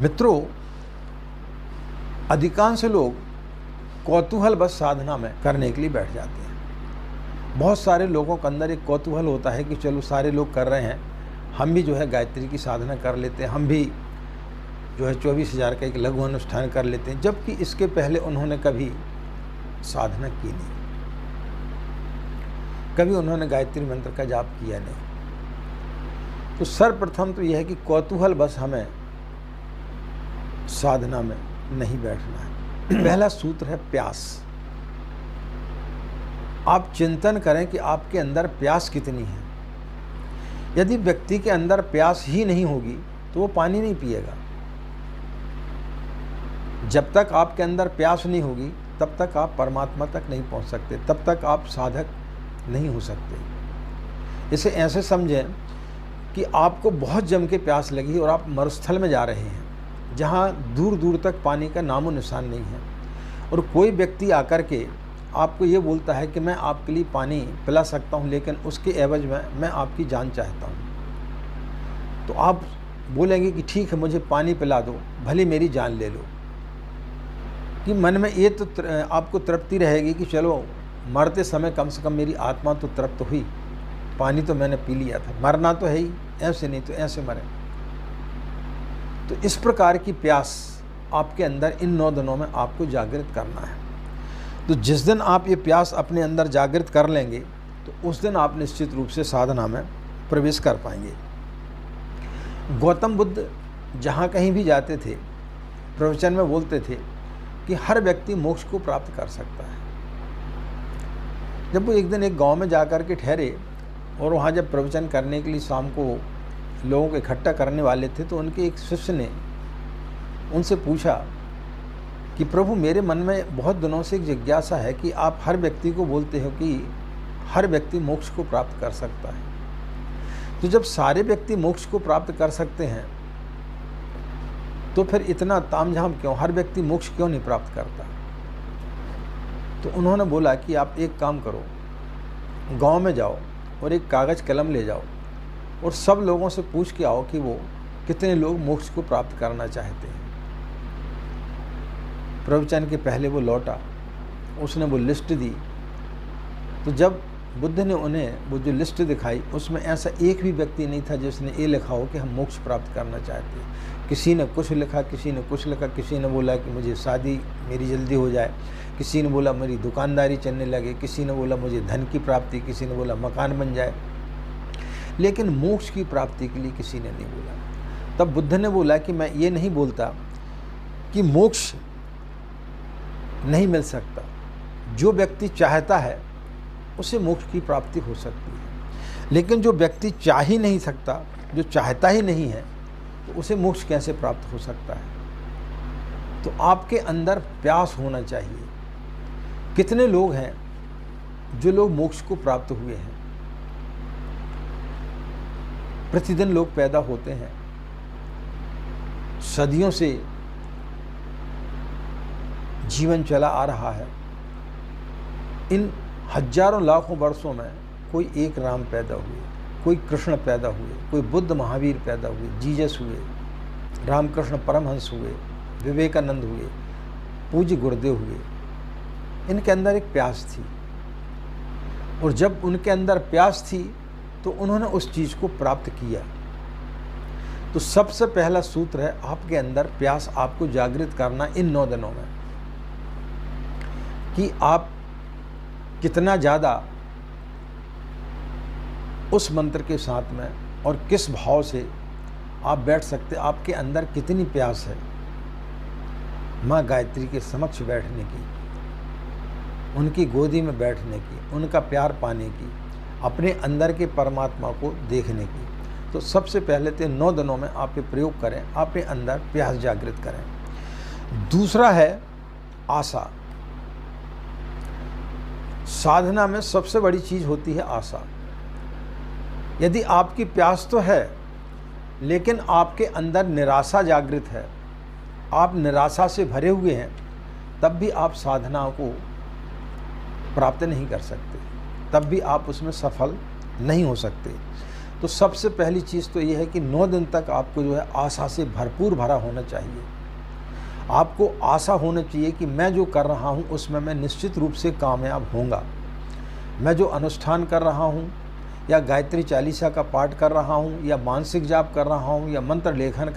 मित्रों, अधिकांश लोग कौतूहल बस साधना में करने के लिए बैठ जाते हैं। बहुत सारे लोगों के अंदर एक कौतूहल होता है कि चलो सारे लोग कर रहे हैं, हम भी जो है गायत्री की साधना कर लेते हैं, हम भी जो है 24,000 का एक लघु अनुष्ठान कर लेते हैं, जबकि इसके पहले उन्होंने कभी साधना की नहीं, कभी उन्होंने गायत्री मंत्र का जाप किया नहीं। तो सर्वप्रथम तो यह है कि कौतूहल बस हमें साधना में नहीं बैठना है। पहला सूत्र है प्यास। आप चिंतन करें कि आपके अंदर प्यास कितनी है। यदि व्यक्ति के अंदर प्यास ही नहीं होगी तो वो पानी नहीं पिएगा। जब तक आपके अंदर प्यास नहीं होगी तब तक आप परमात्मा तक नहीं पहुंच सकते, तब तक आप साधक नहीं हो सकते। इसे ऐसे समझें कि आपको बहुत जम के प्यास लगी और आप मरुस्थल में जा रहे हैं जहाँ दूर दूर तक पानी का नामो निशान नहीं है, और कोई व्यक्ति आकर के आपको ये बोलता है कि मैं आपके लिए पानी पिला सकता हूँ, लेकिन उसके एवज में मैं आपकी जान चाहता हूँ। तो आप बोलेंगे कि ठीक है, मुझे पानी पिला दो, भले मेरी जान ले लो। कि मन में ये तो आपको तृप्ति रहेगी कि चलो मरते समय कम से कम मेरी आत्मा तो तृप्त हुई, पानी तो मैंने पी लिया था, मरना तो है ही, ऐसे नहीं तो ऐसे मरे। तो इस प्रकार की प्यास आपके अंदर इन 9 दिनों में आपको जागृत करना है। तो जिस दिन आप ये प्यास अपने अंदर जागृत कर लेंगे तो उस दिन आप निश्चित रूप से साधना में प्रवेश कर पाएंगे। गौतम बुद्ध जहाँ कहीं भी जाते थे प्रवचन में बोलते थे कि हर व्यक्ति मोक्ष को प्राप्त कर सकता है। जब वो एक दिन एक गांव में जाकर के ठहरे और वहाँ जब प्रवचन करने के लिए शाम को लोगों को इकट्ठा करने वाले थे, तो उनके एक शिष्य ने उनसे पूछा कि प्रभु, मेरे मन में बहुत दिनों से एक जिज्ञासा है कि आप हर व्यक्ति को बोलते हो कि हर व्यक्ति मोक्ष को प्राप्त कर सकता है, तो जब सारे व्यक्ति मोक्ष को प्राप्त कर सकते हैं तो फिर इतना तामझाम क्यों, हर व्यक्ति मोक्ष क्यों नहीं प्राप्त करता। तो उन्होंने बोला कि आप एक काम करो, गांव में जाओ और एक कागज़ कलम ले जाओ और सब लोगों से पूछ के आओ कि वो कितने लोग मोक्ष को प्राप्त करना चाहते हैं। प्रवचन के पहले वो लौटा, उसने वो लिस्ट दी। तो जब बुद्ध ने उन्हें वो जो लिस्ट दिखाई, उसमें ऐसा एक भी व्यक्ति नहीं था जिसने ये लिखा हो कि हम मोक्ष प्राप्त करना चाहते हैं। किसी ने कुछ लिखा, किसी ने कुछ लिखा, किसी ने बोला कि मुझे शादी मेरी जल्दी हो जाए, किसी ने बोला मेरी दुकानदारी चलने लगे, किसी ने बोला मुझे धन की प्राप्ति, किसी ने बोला मकान बन जाए, लेकिन मोक्ष की प्राप्ति के लिए किसी ने नहीं बोला। तब बुद्ध ने बोला कि मैं ये नहीं बोलता कि मोक्ष नहीं मिल सकता, जो व्यक्ति चाहता है उसे मोक्ष की प्राप्ति हो सकती है, लेकिन जो व्यक्ति चाह ही नहीं सकता, जो चाहता ही नहीं है, तो उसे मोक्ष कैसे प्राप्त हो सकता है। तो आपके अंदर प्यास होना चाहिए। कितने लोग हैं जो लोग मोक्ष को प्राप्त हुए हैं। प्रतिदिन लोग पैदा होते हैं, सदियों से जीवन चला आ रहा है। इन हजारों लाखों वर्षों में कोई एक राम पैदा हुए, कोई कृष्ण पैदा हुए, कोई बुद्ध महावीर पैदा हुए, जीसस हुए, रामकृष्ण परमहंस हुए, विवेकानंद हुए, पूज्य गुरुदेव हुए। इनके अंदर एक प्यास थी, और जब उनके अंदर प्यास थी तो उन्होंने उस चीज़ को प्राप्त किया। तो सबसे पहला सूत्र है आपके अंदर प्यास आपको जागृत करना इन 9 दिनों में, कि आप कितना ज़्यादा उस मंत्र के साथ में और किस भाव से आप बैठ सकते, आपके अंदर कितनी प्यास है माँ गायत्री के समक्ष बैठने की, उनकी गोदी में बैठने की, उनका प्यार पाने की, अपने अंदर के परमात्मा को देखने की। तो सबसे पहले तो 9 दिनों में आप ये प्रयोग करें, अपने अंदर प्यास जागृत करें। दूसरा है आशा। साधना में सबसे बड़ी चीज़ होती है आशा। यदि आपकी प्यास तो है लेकिन आपके अंदर निराशा जागृत है, आप निराशा से भरे हुए हैं, तब भी आप साधना को प्राप्त नहीं कर सकते, तब भी आप उसमें सफल नहीं हो सकते। तो सबसे पहली चीज़ तो ये है कि 9 दिन तक आपको जो है आशा से भरपूर भरा होना चाहिए। आपको आशा होनी चाहिए कि मैं जो कर रहा हूँ उसमें मैं निश्चित रूप से कामयाब होऊंगा। मैं जो अनुष्ठान कर रहा हूँ या गायत्री चालीसा का पाठ कर रहा हूँ या मानसिक जाप कर रहा हूँ या मंत्र लेखन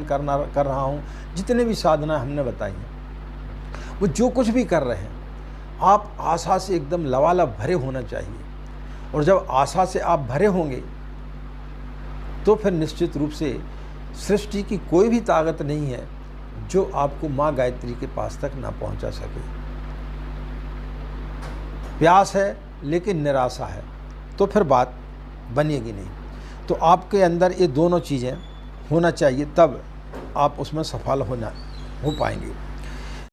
कर रहा हूँ, जितने भी साधना हमने बताई हैं, वो जो कुछ भी कर रहे हैं, आप आशा से एकदम लबालब भरे होना चाहिए। और जब आशा से आप भरे होंगे तो फिर निश्चित रूप से सृष्टि की कोई भी ताकत नहीं है जो आपको माँ गायत्री के पास तक ना पहुंचा सके। प्यास है लेकिन निराशा है तो फिर बात बनेगी नहीं। तो आपके अंदर ये दोनों चीज़ें होना चाहिए, तब आप उसमें सफल हो पाएंगे।